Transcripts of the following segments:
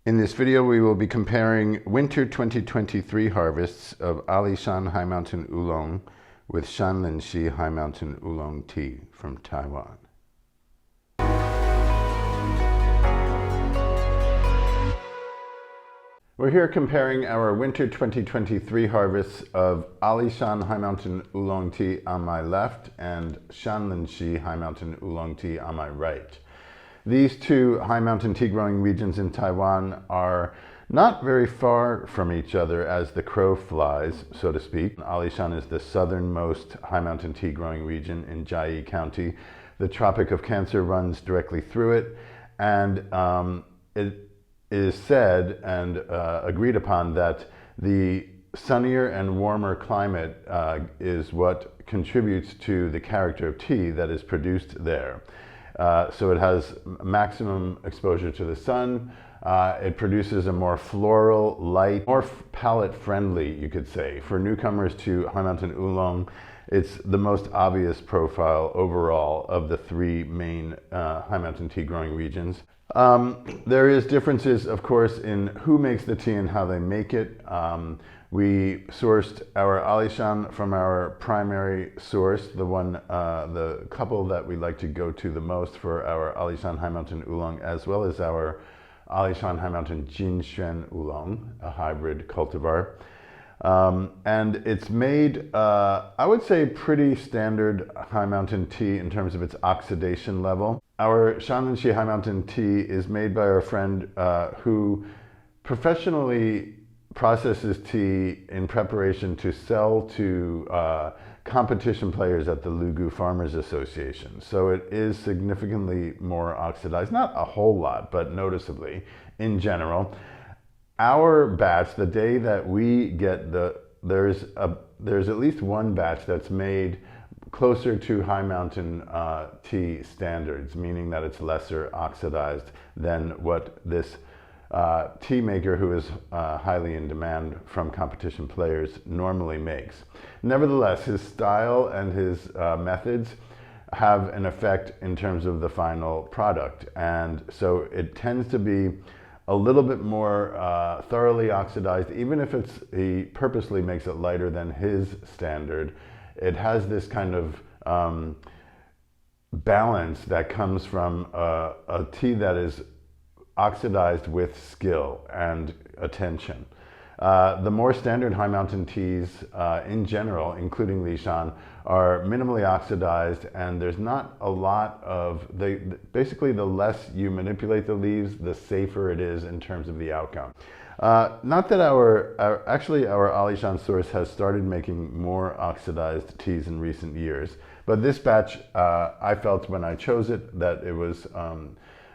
In this video, we will be comparing winter 2023 harvests of Alishan High Mountain Oolong with Shan Lin Xi High Mountain Oolong Tea from Taiwan. We're here comparing our winter 2023 harvests of Alishan High Mountain Oolong Tea on my left and Shan Lin Xi High Mountain Oolong Tea on my right. These two high mountain tea growing regions in Taiwan are not very far from each other as the crow flies, so to speak. Alishan is the southernmost high mountain tea growing region in Jiayi County. The Tropic of Cancer runs directly through it, and it is said and agreed upon that the sunnier and warmer climate is what contributes to the character of tea that is produced there. So it has maximum exposure to the sun. It produces a more floral, light, more palate friendly, you could say. For newcomers to High Mountain Oolong, it's the most obvious profile overall of the three main high mountain tea growing regions. There is differences, of course, in who makes the tea and how they make it. We sourced our Alishan from our primary source, the couple that we like to go to the most for our Alishan High Mountain Oolong, as well as our Alishan High Mountain Jinshuan Oolong, a hybrid cultivar. And it's made, I would say, pretty standard high mountain tea in terms of its oxidation level. Our Shan Lin Xi High Mountain Tea is made by our friend who professionally processes tea in preparation to sell to competition players at the Lugu Farmers Association. So it is significantly more oxidized, not a whole lot, but noticeably in general. Our batch, the day that we get there's at least one batch that's made closer to high mountain tea standards, meaning that it's lesser oxidized than what this tea maker, who is highly in demand from competition players, normally makes. Nevertheless, his style and his methods have an effect in terms of the final product, and so it tends to be a little bit more thoroughly oxidized. Even if he purposely makes it lighter than his standard, it has this kind of balance that comes from a tea that is oxidized with skill and attention. The more standard high mountain teas in general, including Alishan, are minimally oxidized, and there's not a lot of, basically the less you manipulate the leaves, the safer it is in terms of the outcome. Not that actually our Alishan source has started making more oxidized teas in recent years, but this batch, I felt when I chose it that it was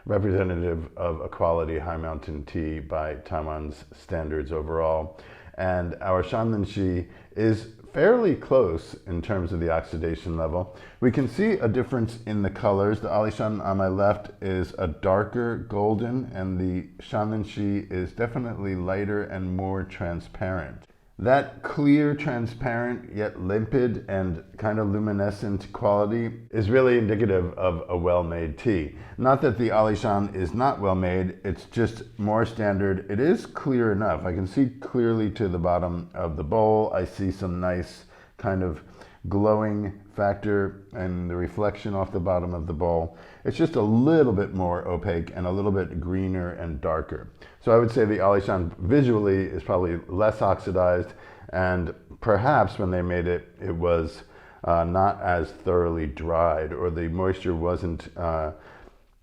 representative of a quality high mountain tea by Taiwan's standards overall. And our Shan Lin Xi is fairly close in terms of the oxidation level. We can see a difference in the colors. The Alishan on my left is a darker golden, and the Shan Lin Xi is definitely lighter and more transparent. That clear, transparent, yet limpid and kind of luminescent quality is really indicative of a well-made tea. Not that the Alishan is not well-made, it's just more standard. It is clear enough. I can see clearly to the bottom of the bowl. I see some nice kind of glowing factor and the reflection off the bottom of the bowl. It's just a little bit more opaque and a little bit greener and darker. So I would say the Alishan visually is probably less oxidized, and perhaps when they made it, it was not as thoroughly dried, or the moisture wasn't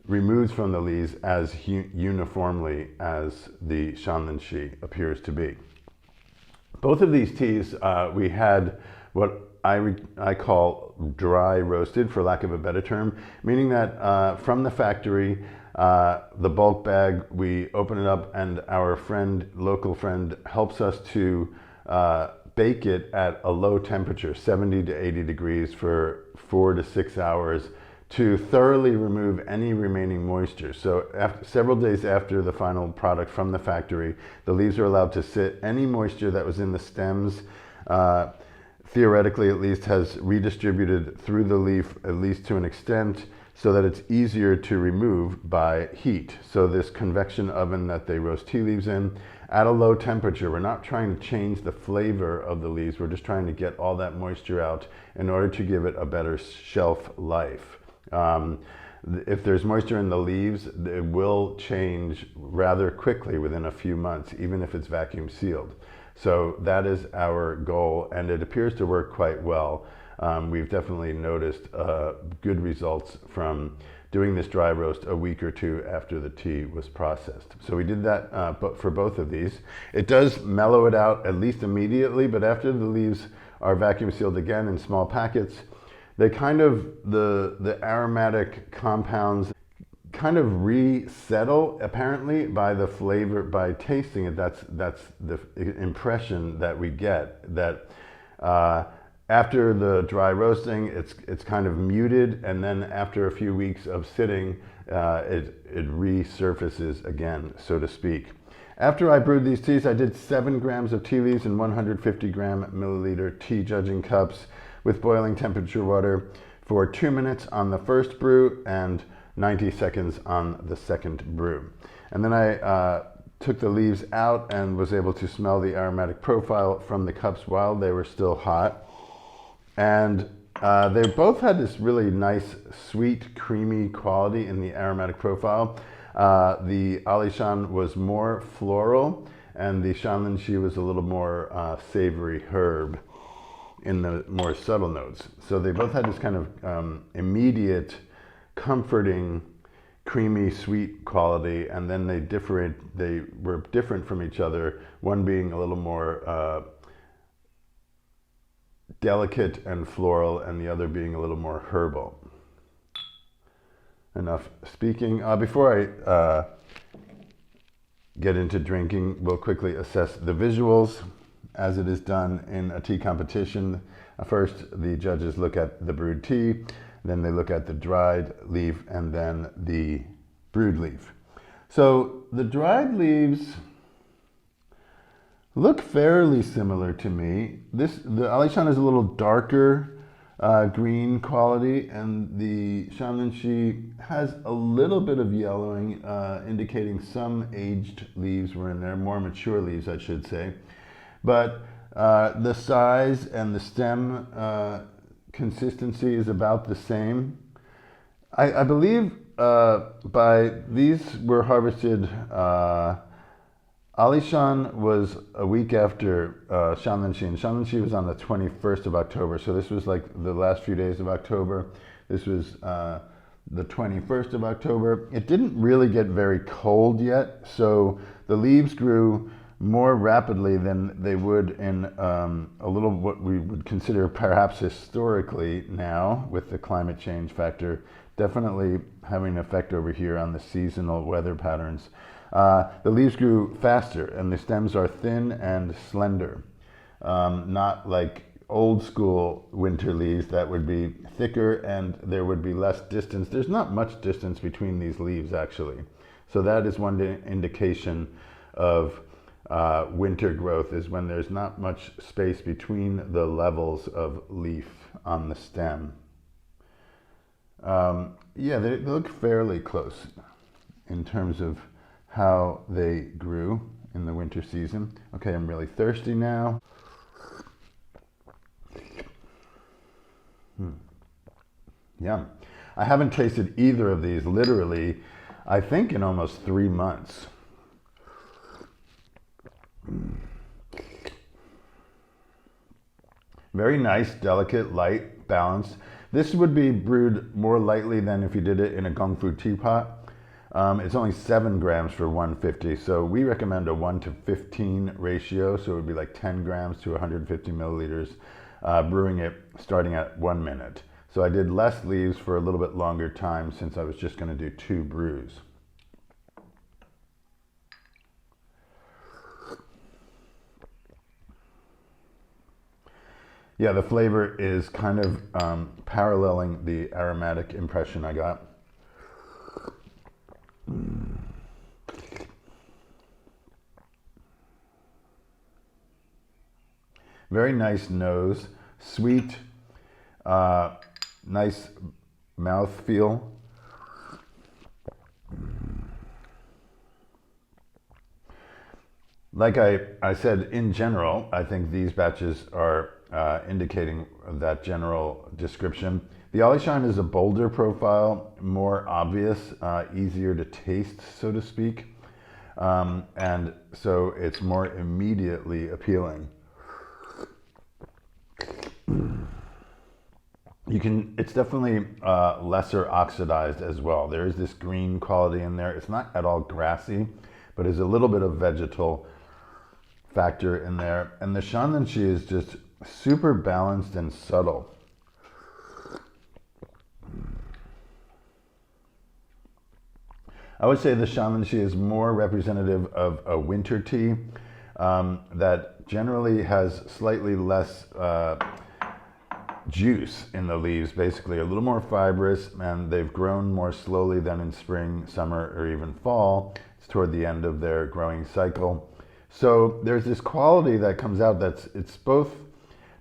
removed from the leaves as uniformly as the Shan Lin Xi appears to be. Both of these teas, we had what I call dry roasted, for lack of a better term, meaning that from the factory, the bulk bag, we open it up and our local friend helps us to bake it at a low temperature, 70 to 80 degrees for 4 to 6 hours, to thoroughly remove any remaining moisture. So several days after the final product from the factory, the leaves are allowed to sit. Any moisture that was in the stems, theoretically at least, has redistributed through the leaf, at least to an extent, so that it's easier to remove by heat. So this convection oven that they roast tea leaves in at a low temperature, we're not trying to change the flavor of the leaves, we're just trying to get all that moisture out in order to give it a better shelf life. If there's moisture in the leaves, it will change rather quickly within a few months, even if it's vacuum sealed. So that is our goal, and it appears to work quite well. We've definitely noticed good results from doing this dry roast a week or two after the tea was processed. So we did that but for both of these. It does mellow it out at least immediately, but after the leaves are vacuum sealed again in small packets, they kind of, the aromatic compounds kind of resettle apparently by the flavor, by tasting it. That's the impression that we get, that after the dry roasting, it's kind of muted, and then after a few weeks of sitting, it resurfaces again, so to speak. After I brewed these teas, I did 7 grams of tea leaves in 150 milliliter tea judging cups with boiling temperature water for 2 minutes on the first brew and 90 seconds on the second brew. And then I took the leaves out and was able to smell the aromatic profile from the cups while they were still hot. And they both had this really nice, sweet, creamy quality in the aromatic profile. The Alishan was more floral, and the Shan Lin Xi was a little more savory herb in the more subtle notes. So they both had this kind of immediate, comforting, creamy, sweet quality, and then they were different from each other, one being a little more delicate and floral, and the other being a little more herbal. Enough speaking. Before I get into drinking, we'll quickly assess the visuals as it is done in a tea competition. First, the judges look at the brewed tea, then they look at the dried leaf, and then the brewed leaf. So the dried leaves look fairly similar to me. The Alishan is a little darker green quality, and the Shan Lin Xi has a little bit of yellowing, indicating some aged leaves were in there, more mature leaves, I should say. But the size and the stem consistency is about the same. I believe these were harvested. Alishan was a week after Shan Lin Xi, and Shan Lin Xi was on the 21st of October, so this was like the last few days of October. This was the 21st of October. It didn't really get very cold yet, so the leaves grew more rapidly than they would in a little what we would consider perhaps historically now, with the climate change factor definitely having an effect over here on the seasonal weather patterns. The leaves grew faster, and the stems are thin and slender, not like old school winter leaves that would be thicker and there would be less distance. There's not much distance between these leaves, actually. So that is one indication of winter growth, is when there's not much space between the levels of leaf on the stem. Yeah, they look fairly close in terms of how they grew in the winter season. Okay, I'm really thirsty now. Yum. I haven't tasted either of these literally, I think, in almost 3 months. Very nice, delicate, light, balanced. This would be brewed more lightly than if you did it in a gongfu teapot. It's only 7 grams for 150, so we recommend a 1:15 ratio, so it would be like 10 grams to 150 milliliters, brewing it starting at 1 minute. So I did less leaves for a little bit longer time since I was just going to do 2 brews. Yeah, the flavor is kind of paralleling the aromatic impression I got. Very nice nose, sweet, nice mouth feel. Like I said, in general, I think these batches are indicating that general description. The Alishan is a bolder profile, more obvious, easier to taste, so to speak. And so it's more immediately appealing. It's definitely lesser oxidized as well. There is this green quality in there. It's not at all grassy, but there's a little bit of vegetal factor in there. And the Shan Lin Xi is just super balanced and subtle. I would say the Shan Lin Xi is more representative of a winter tea that generally has slightly less juice in the leaves, basically a little more fibrous, and they've grown more slowly than in spring, summer, or even fall. It's toward the end of their growing cycle. So there's this quality that comes out it's both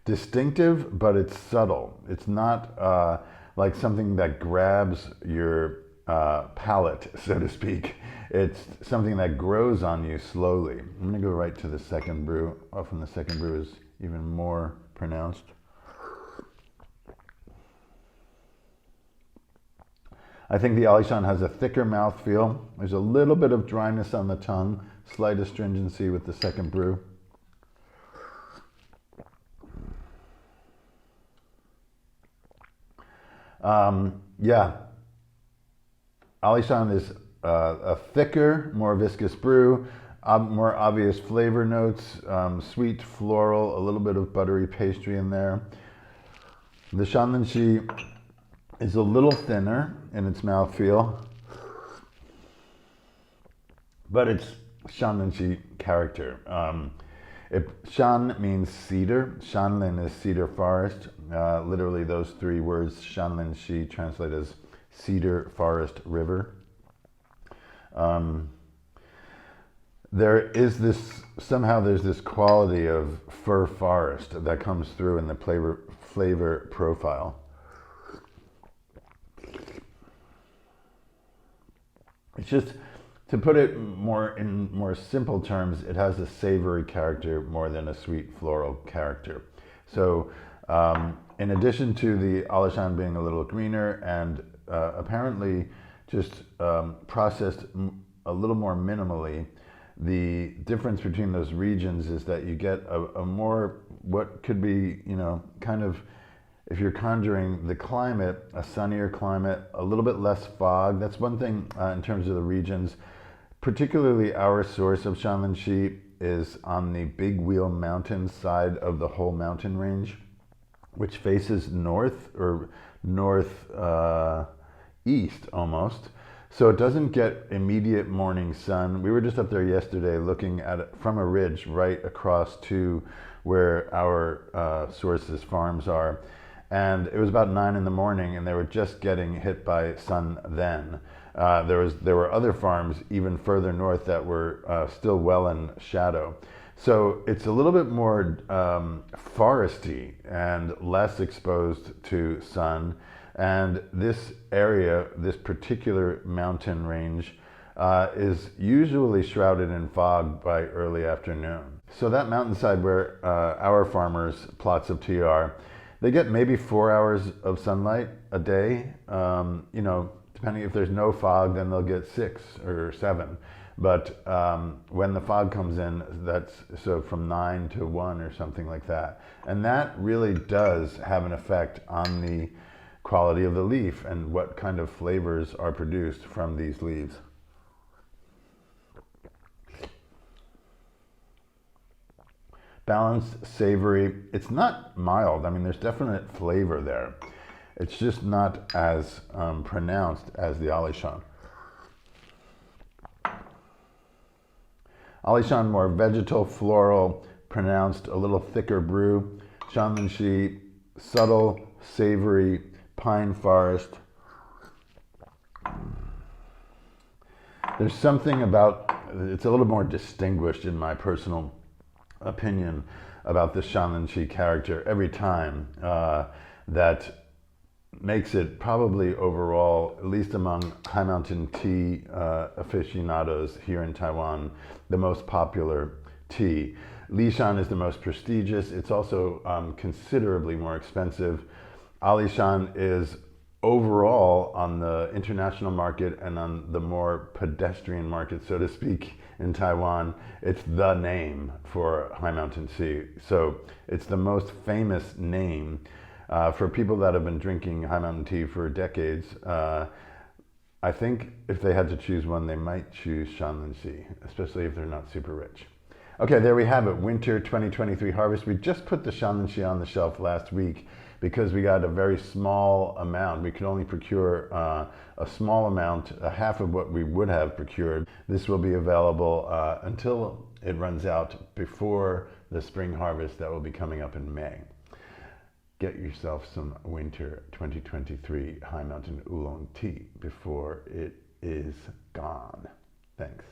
distinctive, but it's subtle. It's not like something that grabs your palate, so to speak. It's something that grows on you slowly. I'm gonna go right to the second brew. Often the second brew is even more pronounced. I think the Alishan has a thicker mouthfeel. There's a little bit of dryness on the tongue, slight astringency with the second brew. Yeah, Alishan is a thicker, more viscous brew, more obvious flavor notes, sweet floral, a little bit of buttery pastry in there. The Shan Lin Xi is a little thinner in its mouthfeel, but it's Shan Lin Xi character. Shan means cedar. Shan Lin is cedar forest. Literally those three words, Shan Lin Xi, translate as cedar forest river. There's this quality of fir forest that comes through in the flavor profile. It's just, to put it in more simple terms, it has a savory character more than a sweet floral character. So in addition to the Alishan being a little greener and apparently just processed a little more minimally, the difference between those regions is that you get a more, what could be, kind of, if you're conjuring the climate, a sunnier climate, a little bit less fog. That's one thing in terms of the regions. Particularly our source of Shan Lin Xi is on the Big Wheel Mountain side of the whole mountain range, which faces north or northeast almost. So it doesn't get immediate morning sun. We were just up there yesterday looking at it from a ridge right across to where our sources farms are. And it was about 9 in the morning and they were just getting hit by sun then. There were other farms even further north that were still well in shadow. So it's a little bit more foresty and less exposed to sun. And this area, this particular mountain range, is usually shrouded in fog by early afternoon. So that mountainside where our farmers' plots of tea are, they get maybe 4 hours of sunlight a day. Depending if there's no fog, then they'll get 6 or 7. But when the fog comes in, that's so from 9 to 1 or something like that. And that really does have an effect on the quality of the leaf and what kind of flavors are produced from these leaves. Balanced, savory. It's not mild. I mean, there's definite flavor there. It's just not as pronounced as the Alishan. Alishan, more vegetal, floral, pronounced, a little thicker brew. Shan Lin Xi, subtle, savory, pine forest. There's something about, it's a little more distinguished in my personal opinion about the Shan Lin Xi character every time that makes it probably overall, at least among High Mountain tea aficionados here in Taiwan, the most popular tea. Alishan is the most prestigious. It's also considerably more expensive. Alishan is overall on the international market and on the more pedestrian market, so to speak, in Taiwan, it's the name for High Mountain Tea. So it's the most famous name for people that have been drinking High Mountain Tea for decades. I think if they had to choose one, they might choose Shan Lin Xi, especially if they're not super rich. Okay, there we have it, winter 2023 harvest. We just put the Shan Lin Xi on the shelf last week because we got a very small amount. We could only procure a small amount, half of what we would have procured. This will be available until it runs out before the spring harvest that will be coming up in May. Get yourself some winter 2023 High Mountain Oolong Tea before it is gone. Thanks.